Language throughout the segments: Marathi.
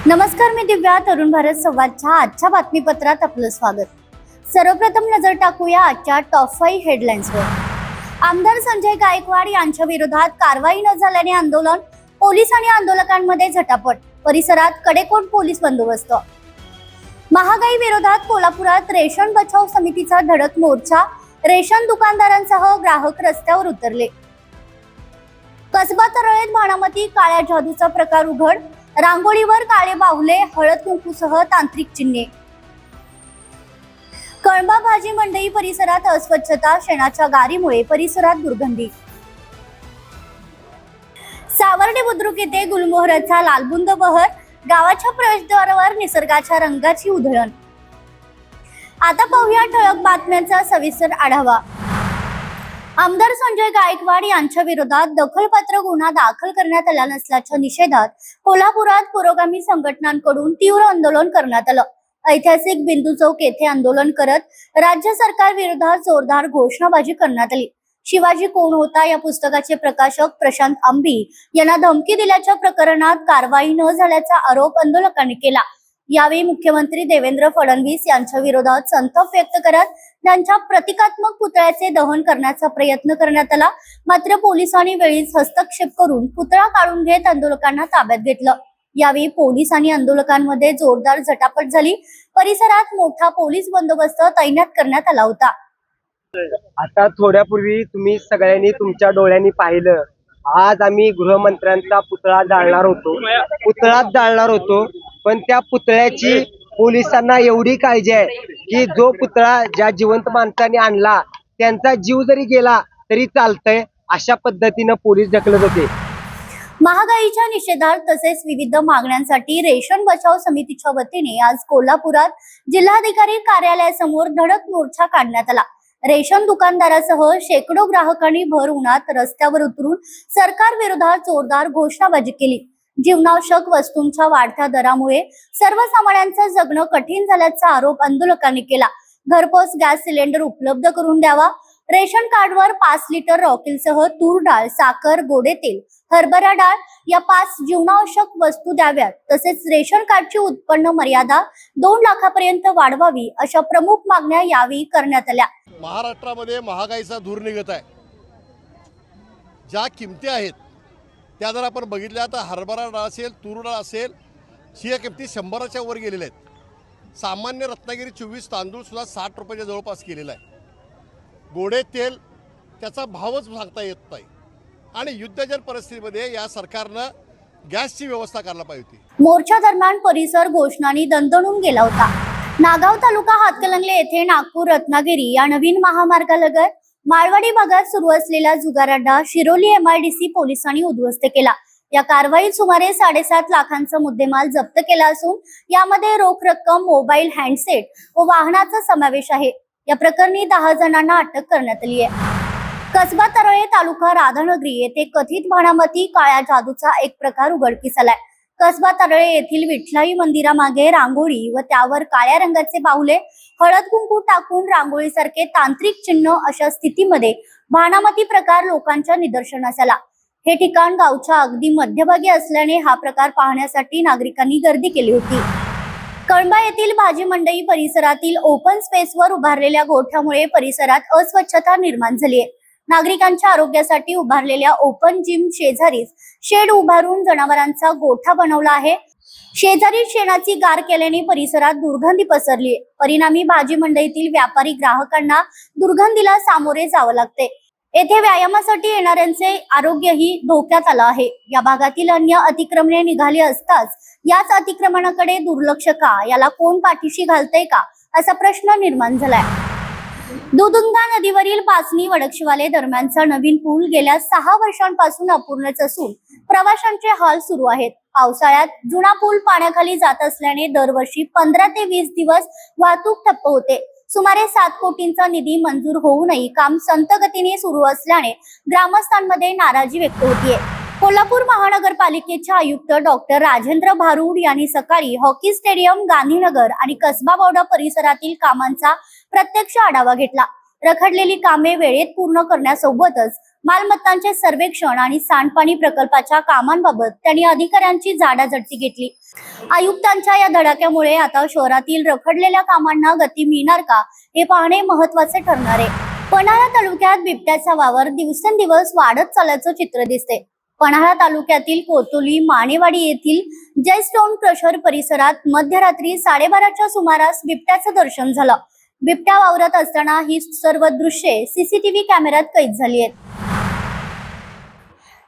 नमस्कार, मी दिव्या. तरुण भारत संवादच्या आजच्या बातमीपत्रात आपलं स्वागत. सर्वप्रथम नजर टाकूया आजच्या टॉप 5 हेडलाईन्सवर. आमदार संजय गायकवाड यांच्या विरोधात कारवाई न झाल्याने आंदोलन, पोलीस आणि आंदोलकांमध्ये झटापट, परिसरात कडेकोट पोलीस बंदोबस्त. महागाई विरोधात कोल्हापुरात रेशन बचाव समितीचा धडक मोर्चा, रेशन दुकानदारांसह ग्राहक रस्त्यावर उतरले. कसबा तरोळेत भाणामती काळ्या जादूचा प्रकार उघड, रांगोळीवर काळे बाहुले, हळद कुंकूसह तांत्रिक चिन्हे. कळंबा भाजी मंडई परिसरात अस्वच्छता, शेणाच्या गारीमुळे परिसरात दुर्गंधी. सावर्डे बुद्रुक येथे गुलमोहराचा लालबुंद बहर, गावाच्या प्रवेशद्वारावर निसर्गाच्या रंगाची उधळण. आता पाहूया ठळक बातम्यांचा सविस्तर आढावा. आमदार संजय गायकवाड यांच्या विरोधात दखलपात्र गुन्हा दाखल करण्यात आला नसल्याच्या निषेधात कोल्हापुरात पुरोगामी संघटनांकडून तीव्र आंदोलन करण्यात आलं. ऐतिहासिक बिंदू चौक येथे आंदोलन करत राज्य सरकार विरोधात जोरदार घोषणाबाजी करण्यात आली. शिवाजी कोण होता या पुस्तकाचे प्रकाशक प्रशांत आंबी यांना धमकी दिल्याच्या प्रकरणात कारवाई न झाल्याचा आरोप आंदोलकांनी केला. यावेळी मुख्यमंत्री देवेंद्र फडणवीस यांच्या विरोधात संताप व्यक्त करत त्यांच्या प्रतिकात्मक पुतळ्याचे दहन करण्याचा प्रयत्न करण्यात आला. मात्र पोलिसांनी वेळीच हस्तक्षेप करून पुतळा काढून घेत आंदोलकांना ताब्यात घेतलं. यावेळी पोलीस आणि आंदोलकांमध्ये जोरदार झटापट झाली. परिसरात मोठा पोलीस बंदोबस्त तैनात करण्यात आला होता. आता थोड्यापूर्वी तुम्ही सगळ्यांनी तुमच्या डोळ्यांनी पाहिलं, आज आम्ही गृहमंत्र्यांचा पुतळा जाळणार होतो. पण त्या पुतळ्याची पोलिसांना एवढी काळजी आहे की जो पुतळा ज्या जिवंत माणसाने आणला त्यांचा जीव जरी गेला तरी चालतंय, अशा पद्धतीनं पोलीस ढकलत होते. महागाईच्या निषेधार्थ तसेच विविध मागण्यांसाठी रेशन बचाव समितीच्या वतीने आज कोल्हापुरात जिल्हाधिकारी कार्यालयासमोर धडक मोर्चा काढण्यात आला. रेशन दुकानदारासह शेकडो ग्राहकांनी भर उन्हात रस्त्यावर उतरून सरकार विरोधात जोरदार घोषणाबाजी केली. जीवनावश्यक वस्तूंच्या वाढत्या दरामुळे सर्वसामान्यांचं जगणं कठीण झाल्याचा आरोप आंदोलकांनी केला. घरपोच गॅस सिलेंडर उपलब्ध करून द्यावा, रेशन कार्डवर 5 लिटर रॉकेलसह तूर डाळ, साखर, गोडे तेल, हरभरा डाळ या 5 जीवनावश्यक वस्तू द्याव्यात. तसेच रेशन कार्डची उत्पन्न मर्यादा 2 लाखापर्यंत वाढवावी, अशा प्रमुख मागण्या यावेळी करण्यात आल्या. महाराष्ट्रामध्ये महागाईचा धूर निघत आहे. ज्या किमती आहेत त्या जर आपण बघितल्या तर हरभरा डाळ असेल, तूर डाळ असेल, ह्या किमती 100च्या वर गेलेल्या आहेत. सामान्य रत्नागिरी 24 तांदूळ सुद्धा 60 रुपयाच्या जवळपास केलेला आहे. गोडे तेल त्याचा भावच सांगता येत नाही. आणि युद्धजन परिस्थितीमध्ये या सरकारनं गॅसची व्यवस्था करायला पाहिजे होती. मोर्चा दरम्यान परिसर घोषणांनी दणदणून गेला होता. नागाव तालुका हातकणंगले येथे नागपूर रत्नागिरी या नवीन महामार्गालगत माळवाडी भागात सुरू असलेला जुगार अड्डा शिरोली MIDC पोलिसांनी उद्ध्वस्त केला. या कारवाईत सुमारे 7.5 लाखांचा मुद्देमाल जप्त केला असून यामध्ये रोख रक्कम, मोबाईल, हँडसेट व वाहनाचा समावेश आहे. या प्रकरणी 10 जणांना अटक करण्यात आली आहे. कसबा तरोळे तालुका राधानगरी येथे कथित भाणामती काळ्या जादूचा एक प्रकार उघडकीस आलाय. कसबा तरोळे येथील विठलाई मंदिरामागे रांगोळी व त्यावर काळ्या रंगाचे बाहुले, हळद कुंकू टाकून रांगोळीसारखे तांत्रिक चिन्ह अशा स्थितीमध्ये भाणामती प्रकार लोकांच्या निदर्शनास आला. हे ठिकाण गावच्या अगदी मध्यभागी असल्याने हा प्रकार पाहण्यासाठी नागरिकांनी गर्दी केली होती. कळंबा येथील भाजी मंडई परिसरातील ओपन स्पेसवर उभारलेल्या गोठ्यामुळे परिसरात अस्वच्छता निर्माण झाली आहे. नागरिकांच्या आरोग्यासाठी उभारलेल्या ओपन जिम शेजारीच शेड उभारून जनावरांचा गोठा बनवला आहे. शेजारी शेणाची गार केल्याने परिसरात दुर्गंधी पसरली आहे. परिणामी भाजी मंडईतील व्यापारी ग्राहकांना दुर्गंधीला सामोरे जावं लागते. येथे व्यायामासाठी येणाऱ्यांचे आरोग्यही धोक्यात आलं आहे. या भागातील अन्य अतिक्रमणे निघाली असताच याच अतिक्रमणाकडे दुर्लक्ष का, याला कोण पाठीशी घालतंय का, असा प्रश्न निर्माण झालाय. दुधगंगा नदीवरील पाचनी वडकशिवाले दरम्यानचा नवीन पूल गेल्या 6 वर्षांपासून अपूर्णच असून प्रवाशांचे हाल सुरू आहेत. पावसाळ्यात जुना पूल पाण्याखाली जात असल्याने दरवर्षी 15 ते 20 दिवस वाहतूक ठप्प होते. सुमारे 7 कोटींचा निधी मंजूर होऊनही काम संत गतीने सुरू असल्याने ग्रामस्थांमध्ये नाराजी व्यक्त होतीये. कोल्हापूर महानगरपालिकेचे आयुक्त डॉक्टर राजेंद्र भारुड यांनी सकाळी हॉकी स्टेडियम, गांधीनगर आणि कसबा बावडा परिसरातील कामांचा प्रत्यक्ष आढावा घेतला. रखडलेली कामे वेळेत पूर्ण करण्यासोबतच मालमत्तांचे सर्वेक्षण आणि सांडपाणी प्रकल्पाच्या कामांबाबत त्यांनी अधिकाऱ्यांची जाडाजडती घेतली। आयुक्तांच्या या धडाक्यामुळे आता शहरातील रखडलेल्या कामांना गती मिळणार का हे पाहणे महत्त्वाचे ठरणार आहे। पन्हाळा तालुक्यात बिबट्याचा वावर दिवसेंदिवस वाढत चालल्याचं चित्र दिसते। पन्हाळा तालुक्यातील कोतोली मानेवाडी येथील जय स्टोन क्रशर परिसरात मध्यरात्री 12:30च्या सुमारास बिबट्याचं दर्शन झालं। बिबट्या वावरत असताना ही सर्व दृश्ये सीसीटीव्ही कॅमेऱ्यात कैद झाली आहेत।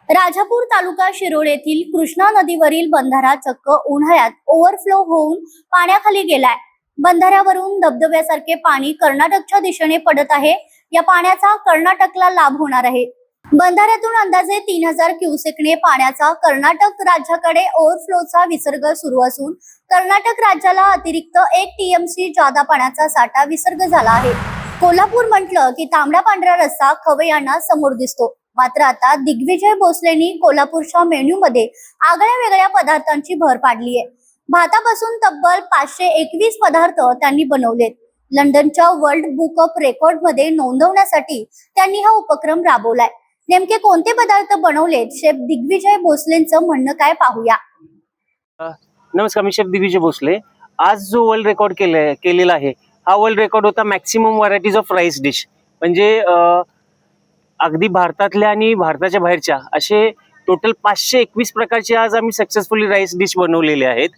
राजापूर तालुका शिरोळ येथील कृष्णा नदीवरील बंधारा चक्क उन्हाळ्यात ओव्हरफ्लो होऊन पाण्याखाली गेलाय। बंधाऱ्यावरून धबधब्यासारखे पाणी कर्नाटकच्या दिशेने पडत आहे। या पाण्याचा कर्नाटकला लाभ होणार आहे। बंधाऱ्यातून अंदाजे 3000 क्युसेकने पाण्याचा कर्नाटक राज्याकडे ओव्हरफ्लोचा विसर्ग सुरू असून कर्नाटक राज्याला अतिरिक्त 1 TMC जादा पाण्याचा साठा विसर्ग झाला आहे। कोल्हापूर म्हटलं की तांबडा पांढरा रस्सा खवय्यांना समोर दिसतो, मात्र आता दिग्विजय भोसलेंनी कोल्हापूरच्या मेन्यू मध्ये आगळ्या वेगळ्या पदार्थांची भर पाडली आहे। भातापासून तब्बल 521 पदार्थ त्यांनी बनवलेत। लंडनच्या वर्ल्ड बुक ऑफ रेकॉर्ड मध्ये नोंदवण्यासाठी त्यांनी हा उपक्रम राबवलाय। नेमके कोणते पदार्थ बनवलेत, शेफ दिग्विजय भोसलेंचं म्हणणं काय पाहूया। नमस्कार, मी शेफ दिग्विजय भोसले। आज जो वर्ल्ड रेकॉर्ड केलेला आहे हा वर्ल्ड रेकॉर्ड होता maximum varieties of rice dish, म्हणजे अगदी भारतातल्या आणि भारताच्या बाहेरच्या असे टोटल 521 प्रकारचे आज आम्ही सक्सेसफुली राईस डिश बनवलेले आहेत।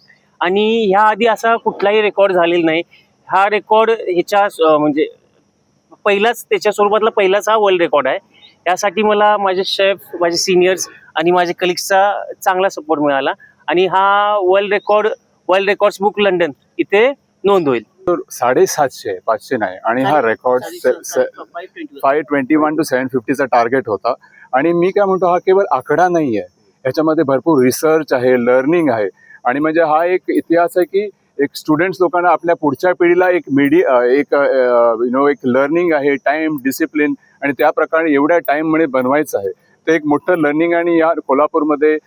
आणि ह्या आधी असा कुठलाही रेकॉर्ड झालेला नाही। हा रेकॉर्ड ह्याच्या म्हणजे त्याच्या स्वरूपातला पहिलाच हा वर्ल्ड रेकॉर्ड आहे। यासाठी मला माझे शेफ, माझे सिनियर्स आणि माझे कलिग्सचा चांगला सपोर्ट मिळाला आणि हा वर्ल्ड रेकॉर्ड्स बुक लंडन इथे नोंद होईल। 750 500 नाही आणि हा रेकॉर्ड 521 to 750 चा टार्गेट होता। आणि मी काय म्हणतो, हा केवळ आकडा नाही आहे, याच्यामध्ये भरपूर रिसर्च आहे, लर्निंग आहे। आणि म्हणजे हा एक इतिहास आहे की एक स्टुडंट्स लोकांना आपल्या पुढच्या पिढीला एक एक लर्निंग आहे, टाइम, डिसिप्लिन, आणि त्या प्रकारे एवढ्या टाइम मध्ये बनवायचं आहे। ते एक मोठं लर्निंग आणि या कोल्हापूरमध्ये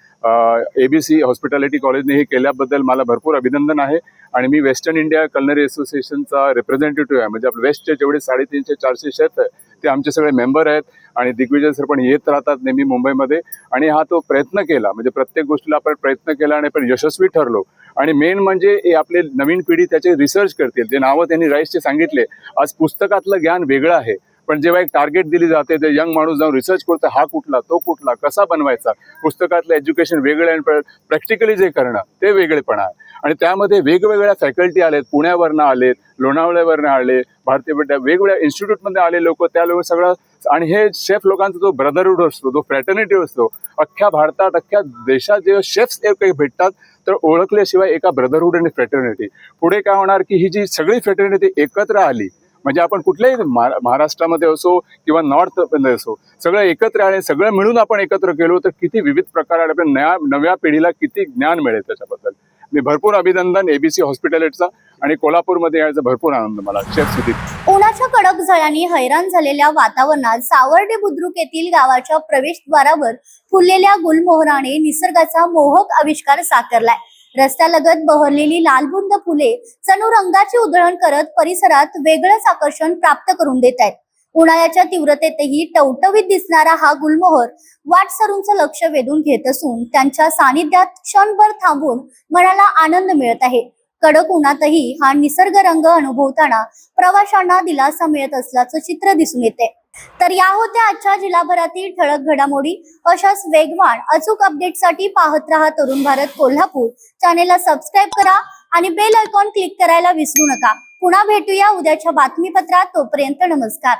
ABC हॉस्पिटॅलिटी कॉलेजने हे केल्याबद्दल मला भरपूर अभिनंदन आहे। आणि मी वेस्टर्न इंडिया कलनरी असोसिएशनचा रिप्रेझेंटेटिव्ह आहे, म्हणजे आपल्या वेस्टचे जेवढे 350-400 शेफ आहे ते आमचे सगळे मेंबर आहेत। आणि दिग्विजय सर पण येत राहतात नेहमी मुंबईमध्ये। आणि हा तो प्रयत्न केला, म्हणजे प्रत्येक गोष्टीला आपण प्रयत्न केला आणि आपण यशस्वी ठरलो। आणि मेन म्हणजे आपले नवीन पिढी त्याचे रिसर्च करतील। जे नावं त्यांनी राईसचे सांगितले, आज पुस्तकातलं ज्ञान वेगळं आहे, पण जेव्हा एक टार्गेट दिली जाते ते यंग माणूस जाऊन रिसर्च करतो, हा कुठला, तो कुठला, कसा बनवायचा, पुस्तकातलं एज्युकेशन वेगळं आणि प्रॅक्टिकली जे करणं ते वेगळेपणा आहे। आणि त्यामध्ये वेगवेगळ्या फॅकल्टी आलेत, पुण्यावरनं आलेत, लोणावळ्यावरनं आले, भारतीय विद्या वेगवेगळ्या इन्स्टिट्यूटमध्ये आले लोक, त्या लोक सगळं। आणि हे शेफ लोकांचा जो ब्रदरहूड असतो, जो फ्रॅटर्निटी असतो, अख्ख्या भारतात, अख्ख्या देशात जेव्हा शेफ्स काही भेटतात तर ओळखल्याशिवाय एका ब्रदरहूड आणि फ्रॅटर्निटी पुढे काय होणार की ही जी सगळी फ्रॅटर्निटी एकत्र आली, म्हणजे आपण कुठल्याही महाराष्ट्रामध्ये असो किंवा नॉर्थ मध्ये असो, सगळं एकत्र आले, सगळं मिळून आपण एकत्र केलो तर किती विविध प्रकार आपल्या नव्या पिढीला किती ज्ञान मिळेल त्याच्याबद्दल मी भरपूर अभिनंदन ABC हॉस्पिटॅलिटीचा। आणि कोल्हापूरमध्ये यायचा भरपूर आनंद मला। शेफ सुदीप। उन्हाच्या कडक झळांनी हैराण झालेल्या वातावरणात सावर्डे बुद्रुक येथील गावाच्या प्रवेशद्वारावर फुललेल्या गुलमोहराने निसर्गाचा मोहक आविष्कार साकारलाय। रस्त्यालगत बहरलेली लालबुंद फुले जणू रंगाची उधळण करत परिसरात वेगळंच आकर्षण प्राप्त करून देत आहेत। उन्हाळ्याच्या तीव्रतेतही टवटवीत दिसणारा हा गुलमोहर वाटसरूंचं लक्ष वेधून घेत असून त्यांच्या सानिध्यात क्षणभर थांबून मनाला आनंद मिळत आहे। कडक उन्हातही हा निसर्ग रंग अनुभवताना प्रवाशांना दिलासा मिळत असल्याचं चित्र दिसून येते। तर या होत्या आजच्या जिल्हाभरातील ठळक घडामोडी। अशाच वेगवान अचूक अपडेटसाठी पाहत रहा तरुण भारत कोल्हापूर। चॅनेलला सबस्क्राईब करा आणि बेल आयकॉन क्लिक करायला विसरू नका। पुन्हा भेटूया उद्याच्या बातमीपत्रात, तोपर्यंत नमस्कार।